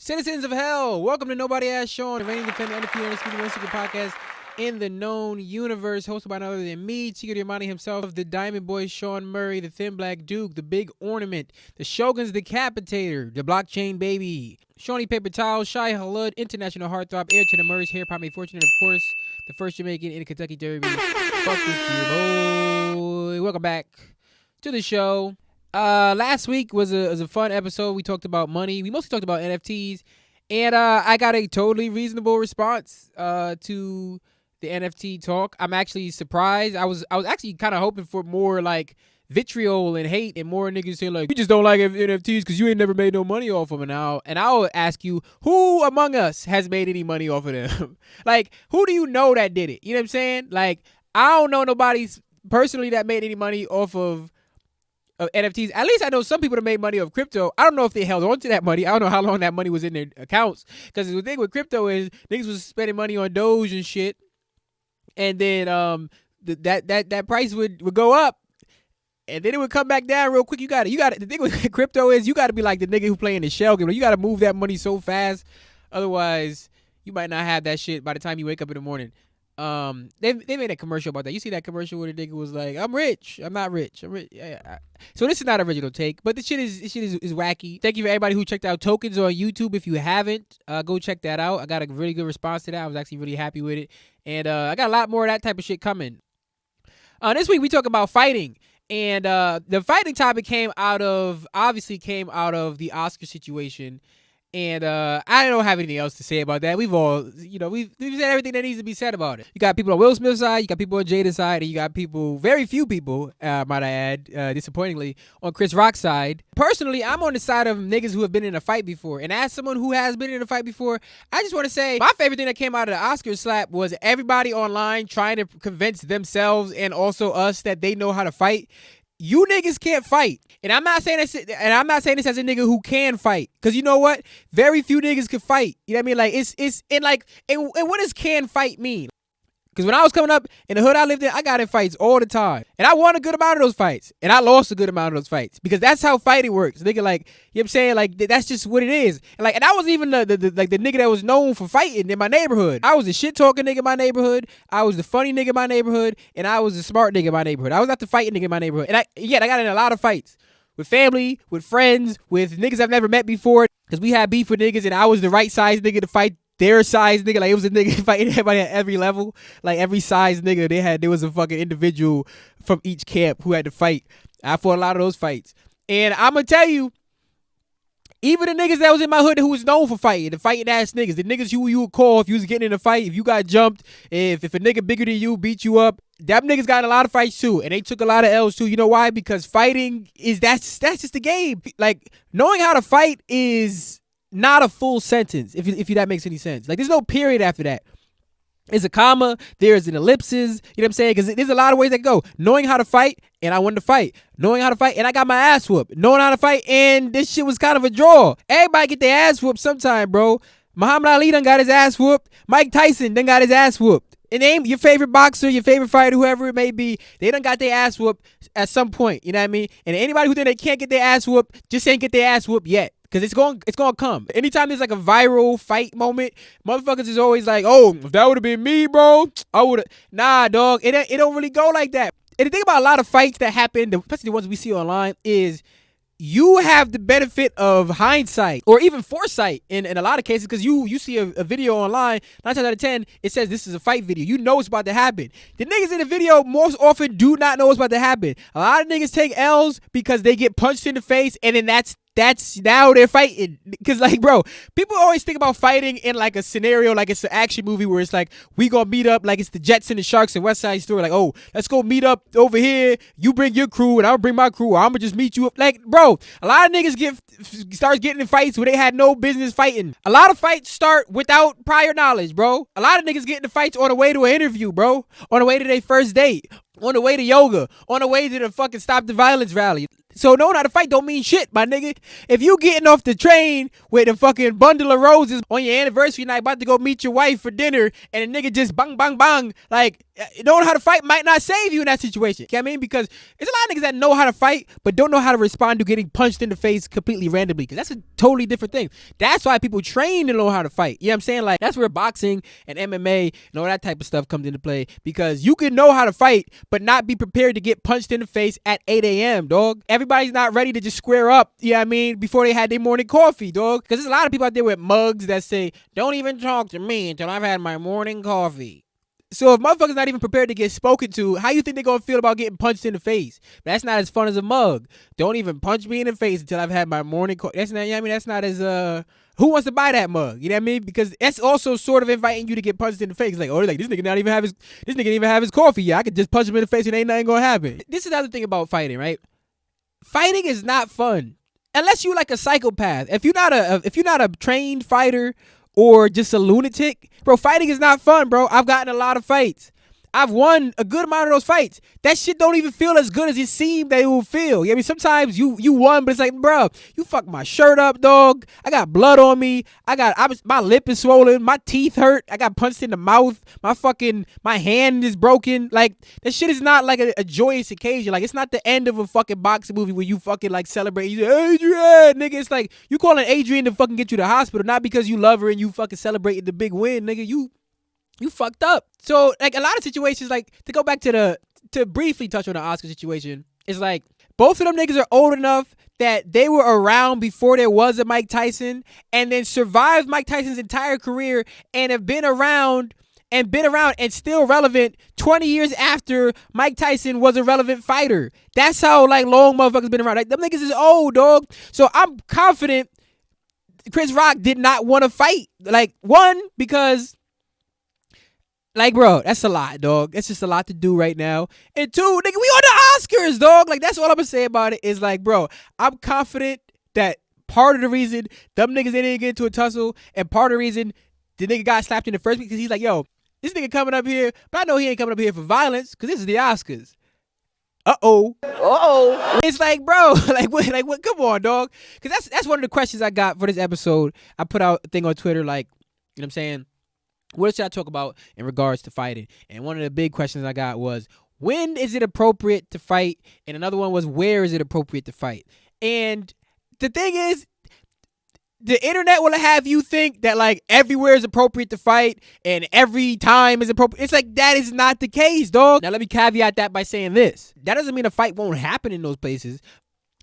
Citizens of Hell, welcome to Nobody Asked Shawn, the reigning defender, undefeated, undisputed, most secret podcast in the known universe, hosted by none other than me, Chico Diamante himself, the Diamond Boy Shawn Murray, the Thin Black Duke, the Big Ornament, the Shogun's Decapitator, the Blockchain Baby, Shawnee Paper Towel, Shai Halud, International Heartthrob, heir to the Murray's hair, Pomade Fortune, and of course, the first Jamaican in the Kentucky Derby. Fuck with you, boy. Welcome back to the show. Last week was a fun episode. We talked about money. We mostly talked about NFTs, and I got a totally reasonable response to the NFT talk. I'm actually surprised. I was actually kind of hoping for more like vitriol and hate and more niggas saying like, you just don't like NFTs because you ain't never made no money off of them. And I'll ask you, who among us has made any money off of them? Like, who do you know that did it? You know what I'm saying? Like, I don't know nobody personally that made any money off of NFTs. At least I know some people that made money off crypto. I don't know if they held on to that money. I don't know how long that money was in their accounts. Because the thing with crypto is niggas was spending money on Doge and shit. And then that price would go up. And then it would come back down real quick. You got it. The thing with crypto is you got to be like the nigga who playing the shell game. You got to move that money so fast. Otherwise, you might not have that shit by the time you wake up in the morning. They made a commercial about that. You see that commercial where the nigga was like, "I'm rich. I'm not rich. I'm rich." Yeah. So this is not original take, but this shit is wacky. Thank you for everybody who checked out Tokens on YouTube. If you haven't, go check that out. I got a really good response to that. I was actually really happy with it, and I got a lot more of that type of shit coming. This week we talk about fighting, and the fighting topic came out of the Oscar situation. And I don't have anything else to say about that. We've said everything that needs to be said about it. You got people on Will Smith's side, you got people on Jada's side, and you got people, very few people, might I add, disappointingly, on Chris Rock's side. Personally, I'm on the side of niggas who have been in a fight before. And as someone who has been in a fight before, I just want to say my favorite thing that came out of the Oscar slap was everybody online trying to convince themselves and also us that they know how to fight. You niggas can't fight. And I'm not saying this as a nigga who can fight. Cause you know what? Very few niggas can fight. You know what I mean? Like and what does can fight mean? Because when I was coming up in the hood I lived in, I got in fights all the time. And I won a good amount of those fights. And I lost a good amount of those fights. Because that's how fighting works. Nigga, like, you know what I'm saying? Like, that's just what it is. And I was even the nigga that was known for fighting in my neighborhood. I was the shit talking nigga in my neighborhood. I was the funny nigga in my neighborhood. And I was the smart nigga in my neighborhood. I was not the fighting nigga in my neighborhood. And I got in a lot of fights. With family, with friends, with niggas I've never met before. Because we had beef with niggas and I was the right size nigga to fight their size nigga. Like, it was a nigga fighting everybody at every level. Like, every size nigga there was a fucking individual from each camp who had to fight. I fought a lot of those fights. And I'm going to tell you, even the niggas that was in my hood who was known for fighting, the fighting ass niggas, the niggas who you would call if you was getting in a fight, if you got jumped, if a nigga bigger than you beat you up, them niggas got in a lot of fights too, and they took a lot of L's too. You know why? Because fighting that's just the game. Like, knowing how to fight is not a full sentence, if that makes any sense. Like, there's no period after that. There's a comma, there's an ellipsis, you know what I'm saying? Because there's a lot of ways that go. Knowing how to fight, and I wanted to fight. Knowing how to fight, and I got my ass whooped. Knowing how to fight, and this shit was kind of a draw. Everybody get their ass whooped sometime, bro. Muhammad Ali done got his ass whooped. Mike Tyson done got his ass whooped. And name your favorite boxer, your favorite fighter, whoever it may be, they done got their ass whooped at some point, you know what I mean? And anybody who think they can't get their ass whooped, just ain't get their ass whooped yet. Because it's going to come. Anytime there's like a viral fight moment, motherfuckers is always like, oh, if that would have been me, bro, I would have. Nah, dog, it don't really go like that. And the thing about a lot of fights that happen, especially the ones we see online, is you have the benefit of hindsight or even foresight in a lot of cases, because you see a video online, 9 times out of 10, it says this is a fight video. You know it's about to happen. The niggas in the video most often do not know what's about to happen. A lot of niggas take L's because they get punched in the face, and then that's now they're fighting. Because, like, bro, people always think about fighting in like a scenario like it's an action movie where it's like, we gonna meet up like it's the Jets and the Sharks and West Side Story. Like, oh, let's go meet up over here. You bring your crew and I'll bring my crew, or I'm gonna just meet you up. Like, bro, a lot of niggas starts getting in fights where they had no business fighting. A lot of fights start without prior knowledge, bro. A lot of niggas get into fights on the way to an interview, bro. On the way to their first date. on the way to yoga, on the way to the fucking Stop the Violence rally. So knowing how to fight don't mean shit, my nigga. If you getting off the train with a fucking bundle of roses on your anniversary night, about to go meet your wife for dinner, and a nigga just bang, bang, bang, like, knowing how to fight might not save you in that situation. You know what I mean? Because there's a lot of niggas that know how to fight, but don't know how to respond to getting punched in the face completely randomly. Because that's a totally different thing. That's why people train to know how to fight. You know what I'm saying? Like, that's where boxing and MMA and all that type of stuff comes into play. Because you can know how to fight, but not be prepared to get punched in the face at 8 a.m., dog. Everybody's not ready to just square up, you know what I mean, before they had their morning coffee, dog. Because there's a lot of people out there with mugs that say, don't even talk to me until I've had my morning coffee. So if motherfuckers not even prepared to get spoken to, how you think they're going to feel about getting punched in the face? That's not as fun as a mug. Don't even punch me in the face until I've had my morning coffee. That's not, you know what I mean? That's not as, who wants to buy that mug? You know what I mean? Because that's also sort of inviting you to get punched in the face. It's like, oh, like, this nigga didn't even have his coffee. Yeah, I could just punch him in the face and ain't nothing going to happen. This is the other thing about fighting, right? Fighting is not fun. Unless you like a psychopath. If you're not a trained fighter or just a lunatic, bro, fighting is not fun, bro. I've gotten a lot of fights. I've won a good amount of those fights. That shit don't even feel as good as it seemed that it will feel. I mean, sometimes you won, but it's like, bro, you fucked my shirt up, dog. I got blood on me. My lip is swollen. My teeth hurt. I got punched in the mouth. My hand is broken. Like, that shit is not like a joyous occasion. Like, it's not the end of a fucking boxing movie where you fucking like celebrate. You say, Adrian, nigga. It's like you calling Adrian to fucking get you to the hospital, not because you love her and you fucking celebrating the big win, nigga. You fucked up. So, like, a lot of situations, like, to go back to briefly touch on the Oscar situation, is like, both of them niggas are old enough that they were around before there was a Mike Tyson, and then survived Mike Tyson's entire career, and have been around and still relevant 20 years after Mike Tyson was a relevant fighter. That's how, like, long motherfuckers been around. Like, them niggas is old, dog. So I'm confident Chris Rock did not want to fight. Like, one, because, like, bro, that's a lot, dog. That's just a lot to do right now. And two, nigga, we on the Oscars, dog. Like, that's all I'm gonna say about it is, like, bro, I'm confident that part of the reason them niggas didn't get into a tussle, and part of the reason the nigga got slapped in the first week, because he's like, yo, this nigga coming up here, but I know he ain't coming up here for violence, because this is the Oscars. Uh-oh. It's like, bro, like what? Come on, dog. Because that's one of the questions I got for this episode. I put out a thing on Twitter, like, you know what I'm saying? What should I talk about in regards to fighting? And one of the big questions I got was, when is it appropriate to fight? And another one was, where is it appropriate to fight? And the thing is, the internet will have you think that, like, everywhere is appropriate to fight and every time is appropriate. It's like, that is not the case, dog. Now, let me caveat that by saying this. That doesn't mean a fight won't happen in those places,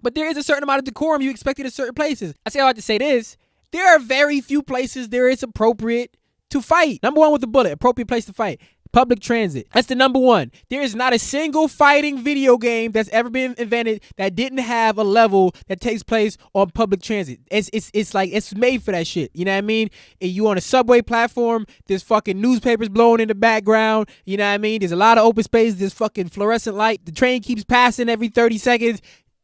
but there is a certain amount of decorum you expect in certain places. I say all that to say this. There are very few places there it's appropriate to fight. Number one with the bullet, appropriate place to fight. Public transit. That's the number one. There is not a single fighting video game that's ever been invented that didn't have a level that takes place on public transit. It's like, it's made for that shit. You know what I mean? And you on a subway platform, there's fucking newspapers blowing in the background. You know what I mean? There's a lot of open space. There's fucking fluorescent light. The train keeps passing every 30 seconds.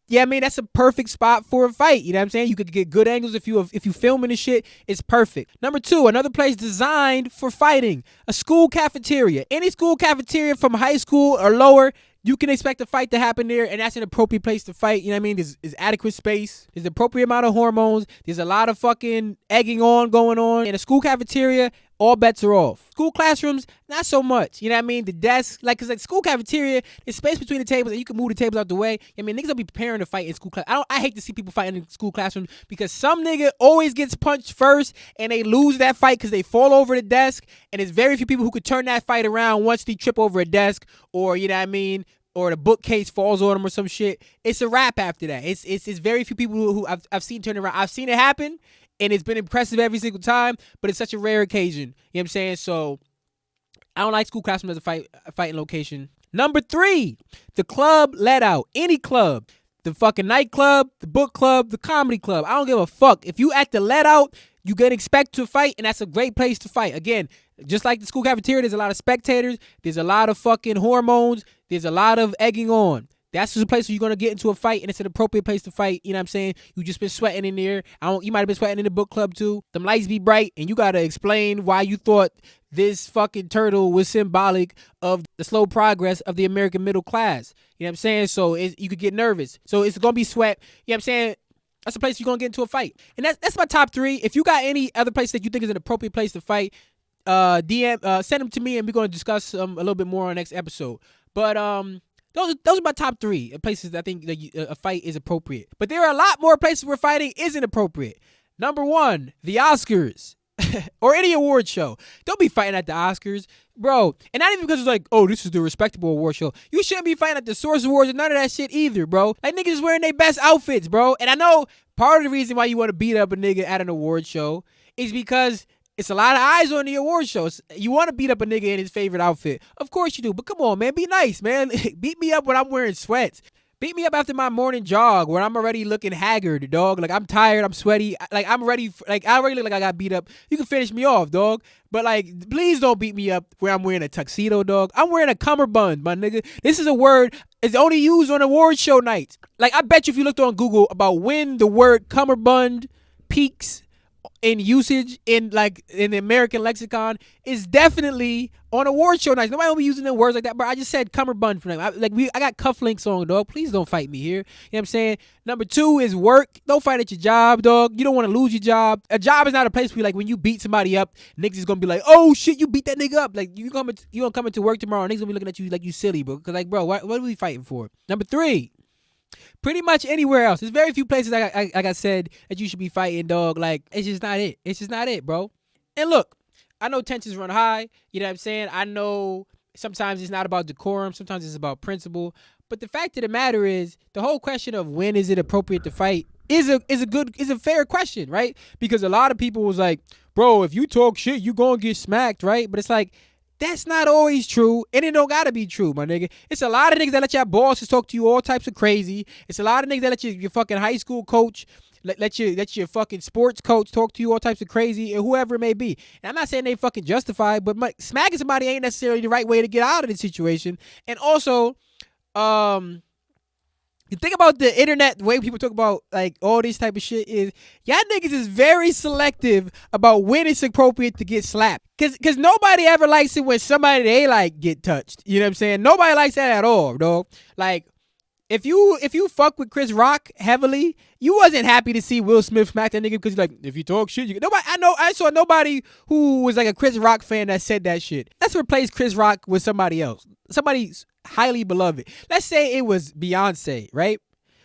Yeah, I mean, that's a perfect spot for a fight. You know what I'm saying? You could get good angles if you filming this shit. It's perfect. Number two, another place designed for fighting, a school cafeteria. Any school cafeteria from high school or lower, you can expect a fight to happen there, and that's an appropriate place to fight. You know what I mean? There's adequate space. There's the appropriate amount of hormones. There's a lot of fucking egging on going on. In a school cafeteria, all bets are off. School classrooms, not so much. You know what I mean? The desk, like, cause like school cafeteria, there's space between the tables and you can move the tables out the way. I mean, niggas will be preparing to fight in school class. I hate to see people fighting in school classrooms because some nigga always gets punched first and they lose that fight because they fall over the desk, and there's very few people who could turn that fight around once they trip over a desk, or, you know what I mean, or the bookcase falls on them or some shit. It's a wrap after that. It's very few people who I've seen turn around. I've seen it happen, and it's been impressive every single time, but it's such a rare occasion. You know what I'm saying? So I don't like school classrooms as a fighting location. Number three, the club let out. Any club. The fucking nightclub, the book club, the comedy club. I don't give a fuck. If you at the let out, you can expect to fight, and that's a great place to fight. Again, just like the school cafeteria, there's a lot of spectators. There's a lot of fucking hormones. There's a lot of egging on. That's just a place where you're going to get into a fight, and it's an appropriate place to fight. You know what I'm saying? You just been sweating in there. You might have been sweating in the book club too. Them lights be bright, and you got to explain why you thought this fucking turtle was symbolic of the slow progress of the American middle class. You know what I'm saying? So you could get nervous. So it's going to be sweat. You know what I'm saying? That's a place you're going to get into a fight. And that's my top 3. If you got any other place that you think is an appropriate place to fight, send them to me and we're going to discuss a little bit more on the next episode. But those are my top 3 places that I think that a fight is appropriate. But there are a lot more places where fighting isn't appropriate. Number 1, the Oscars. Or any award show. Don't be fighting at the Oscars, bro. And not even because it's like, oh, this is the respectable award show. You shouldn't be fighting at the Source Awards and none of that shit either, bro. Like, niggas is wearing their best outfits, bro. And I know part of the reason why you want to beat up a nigga at an award show is because it's a lot of eyes on the award shows. You want to beat up a nigga in his favorite outfit. Of course you do. But come on, man. Be nice, man. Beat me up when I'm wearing sweats. Beat me up after my morning jog where I'm already looking haggard, dog. Like, I'm tired, I'm sweaty. Like, I'm ready. Like, I already look like I got beat up. You can finish me off, dog. But, like, please don't beat me up where I'm wearing a tuxedo, dog. I'm wearing a cummerbund, my nigga. This is a word. It's only used on award show nights. Like, I bet you if you looked on Google about when the word cummerbund peaks in usage in the American lexicon is definitely on award show nights. Nobody will be using the words like that, but I just said cummerbund for them. I got cufflinks on, dog. Please don't fight me here. You know what I'm saying? Number 2 is work. Don't fight at your job, dog. You don't want to lose your job. A job is not a place where, like, when you beat somebody up, niggas is gonna be like, oh shit, you beat that nigga up. Like, you gonna come into work tomorrow, niggas gonna be looking at you like you silly, bro. Cause, like, bro, what are we fighting for? Number 3. Pretty much anywhere else. There's very few places, like I said, that you should be fighting, dog. Like, it's just not it. It's just not it, bro. And look, I know tensions run high. You know what I'm saying? I know sometimes it's not about decorum. Sometimes it's about principle. But the fact of the matter is, the whole question of when is it appropriate to fight is a fair question, right? Because a lot of people was like, bro, if you talk shit, you gonna get smacked, right? But it's like, that's not always true, and it don't gotta be true, my nigga. It's a lot of niggas that let your bosses talk to you all types of crazy. It's a lot of niggas that let your fucking high school coach, let your fucking sports coach talk to you all types of crazy, and whoever it may be. And I'm not saying they fucking justified, but smacking somebody ain't necessarily the right way to get out of the situation. And also, you think about the internet, the way people talk about, like, all this type of shit is, y'all niggas is very selective about when it's appropriate to get slapped. Cause nobody ever likes it when somebody they like get touched. You know what I'm saying? Nobody likes that at all, dog. Like, if you fuck with Chris Rock heavily, you wasn't happy to see Will Smith smack that nigga because you're like, if you talk shit, I saw nobody who was like a Chris Rock fan that said that shit. Let's replace Chris Rock with somebody else. Somebody's highly beloved. Let's say it was Beyonce, right?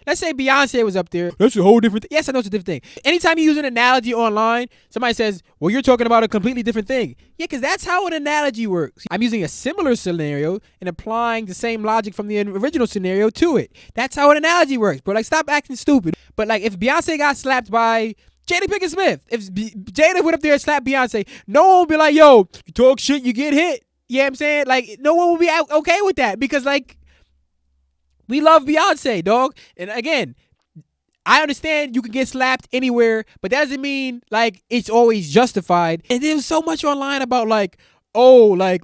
Let's say Beyonce was up there. That's a whole different thing. Yes, I know it's a different thing. Anytime you use an analogy online, somebody says, well, you're talking about a completely different thing. Yeah, because that's how an analogy works. I'm using a similar scenario and applying the same logic from the original scenario to it. That's how an analogy works, bro. Like, stop acting stupid. But, like, if Beyonce got slapped by Jada Pinkett Smith, if Jada went up there and slapped Beyonce, no one would be like, yo, you talk shit, you get hit. You know what I'm saying? Like, no one will be okay with that because, like, we love Beyonce, dog. And again, I understand you can get slapped anywhere, but that doesn't mean, like, it's always justified. And there was so much online about, like, oh, like,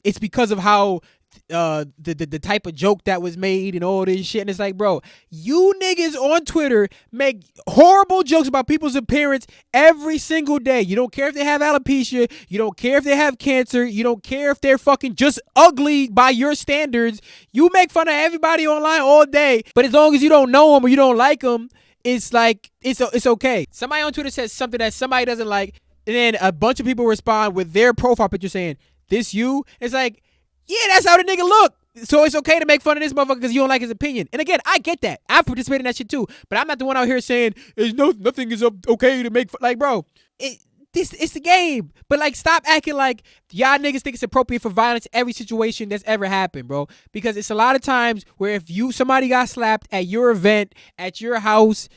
it's because of how the type of joke that was made and all this shit. And it's like, bro, you niggas on Twitter make horrible jokes about people's appearance every single day. You don't care if they have alopecia. You don't care if they have cancer. You don't care if they're fucking just ugly by your standards. You make fun of everybody online all day. But as long as you don't know them or you don't like them, it's like, it's okay. Somebody on Twitter says something that somebody doesn't like, and then a bunch of people respond with their profile picture saying, this you? It's like, yeah, that's how the nigga look. So it's okay to make fun of this motherfucker because you don't like his opinion. And again, I get that. I've participated in that shit too. But I'm not the one out here saying nothing is okay to make fun. Like, bro, it's the game. But, like, stop acting like y'all niggas think it's appropriate for violence in every situation that's ever happened, bro. Because it's a lot of times where if somebody got slapped at your event, at your house,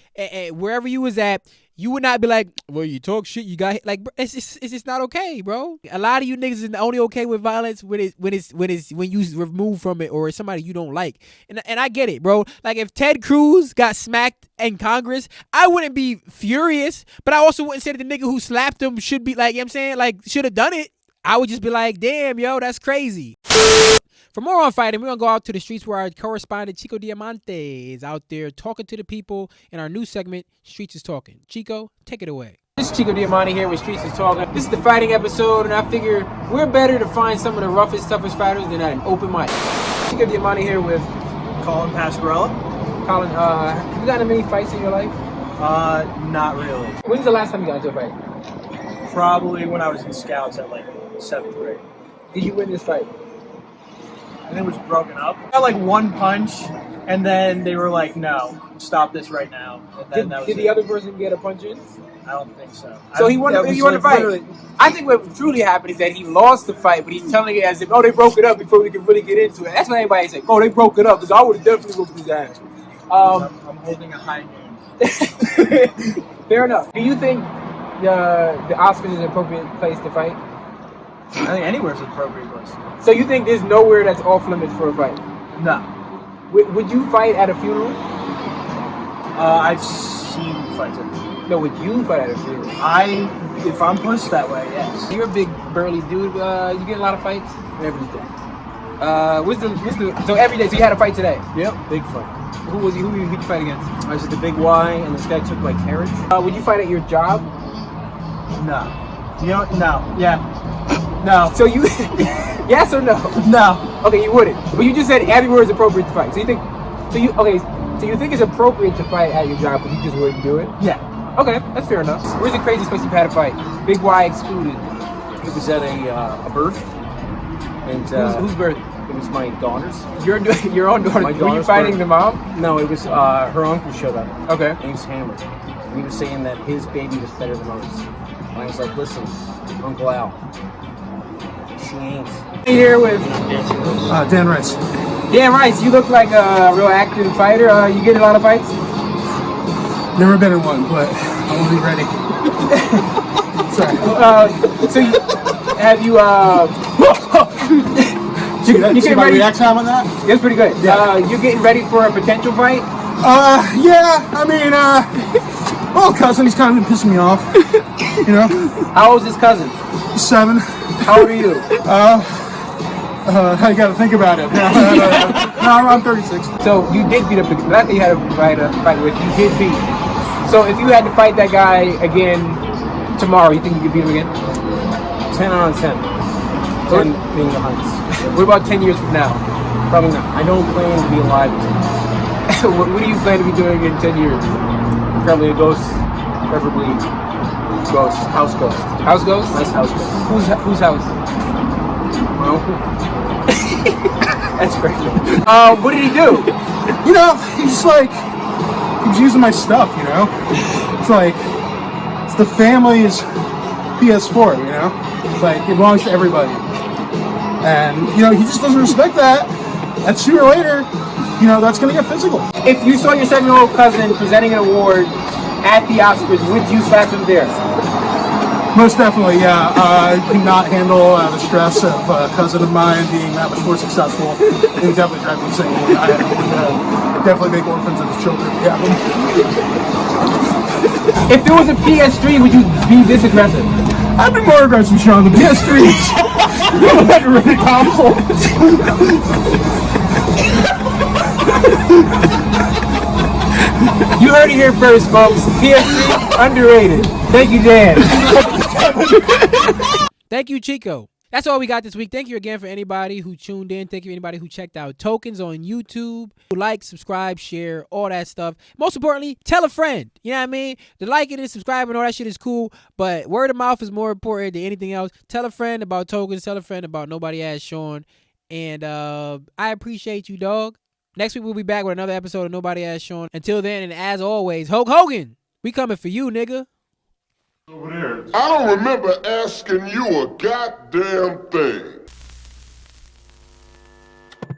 wherever you was at, you would not be like, well, you talk shit, you got hit. Like, bro, it's just not okay, bro. A lot of you niggas is only okay with violence when you remove from it or it's somebody you don't like. And I get it, bro. Like, if Ted Cruz got smacked in Congress, I wouldn't be furious, but I also wouldn't say that the nigga who slapped him should be, like, you know what I'm saying, like, should have done it. I would just be like, damn, yo, that's crazy. For more on fighting, we're going to go out to the streets where our correspondent Chico Diamante is out there talking to the people in our new segment, Streets is Talking. Chico, take it away. This is Chico Diamante here with Streets is Talking. This is the fighting episode, and I figure we're better to find some of the roughest, toughest fighters than at an open mic. Chico Diamante here with Colin Pasquarella. Colin. Have you gotten many fights in your life? Not really. When's the last time you got into a fight? Probably when I was in Scouts at like 7th grade. Did you win this fight? And it was broken up. I got like one punch, and then they were like, "No, stop this right now." And then that was did the other person get a punch in? I don't think so. So he won. He won the fight. Literally. I think what truly happened is that he lost the fight, but he's telling it as if, "Oh, they broke it up before we could really get into it." That's what everybody's like. "Oh, they broke it up," because I would have definitely whooped his ass. I'm holding a high game. Fair enough. Do you think the Oscars is an appropriate place to fight? I think anywhere's an appropriate place. So you think there's nowhere that's off limits for a fight? No. Would you fight at a funeral? I've seen fights at a funeral. No, would you fight at a funeral? If I'm pushed that way, yes. You're a big burly dude. You get a lot of fights? Every day. So every day. So you had a fight today? Yep, big fight. Who did you fight against? I was at the Big Y, and this guy took my carriage. Would you fight at your job? No. No. Yeah. No. So you, yes or no? No. Okay, you wouldn't. But you just said everywhere is appropriate to fight. So you think, so you think it's appropriate to fight at your job, but you just wouldn't do it? Yeah. Okay, that's fair enough. Where's the craziest place you've had a fight? Big Y excluded. It was at a birth. And whose birth? It was my daughter's. Your own daughter. Were you fighting the mom? No, it was her uncle showed up. Okay. Name's Hammer. And he was saying that his baby was better than ours. And I was like, listen, Uncle Al, she ain't. Here with Dan Rice. Dan Rice. You look like a real active fighter. You get a lot of fights? Never been in one, but I want to be ready. Sorry. So have you? See my react time on that? That's pretty good. Yeah. You getting ready for a potential fight? Yeah. I mean, well, cousin, he's kind of been pissing me off. You know? How old is his cousin? 7. How old are you? I got to think about it. No, I'm 36. So you did beat up the not that you had a fight with. You did beat. So if you had to fight that guy again tomorrow, you think you could beat him again? 10 out of 10. 10 being the highest. What about 10 years from now? Probably not. I don't plan to be alive. What do you plan to be doing in 10 years? Probably a ghost. Preferably ghost. House ghost. House ghost? Nice house ghost. Whose house? My uncle. That's crazy. What did he do? You know, he's like, he was using my stuff, you know? It's like, it's the family's PS4, you know? It's like, it belongs to everybody. And, you know, he just doesn't respect that. And sooner or later, you know, that's going to get physical. If you saw your 7-year-old cousin presenting an award at the Oscars, would you slap him there? Most definitely, yeah. I could not handle the stress of a cousin of mine being that much more successful. It would definitely drive me insane. I would definitely make orphans of his children. Yeah. If there was a PS3, would you be this aggressive? I'd be more aggressive, Shawn. The PS3 underrated console. You heard it here first, folks. PS3 underrated. Thank you, Dan. Thank you, Chico. That's all we got this week. Thank you again for anybody who tuned in. Thank you for anybody who checked out Tokens on YouTube. Like, subscribe, share, all that stuff. Most importantly, tell a friend. You know what I mean? The liking and subscribing, all that shit is cool, but word of mouth is more important than anything else. Tell a friend about Tokens. Tell a friend about Nobody Asked Shawn. And I appreciate you, dog. Next week, we'll be back with another episode of Nobody Asked Shawn. Until then, and as always, Hulk Hogan, we coming for you, nigga. Over there. I don't remember asking you a goddamn thing.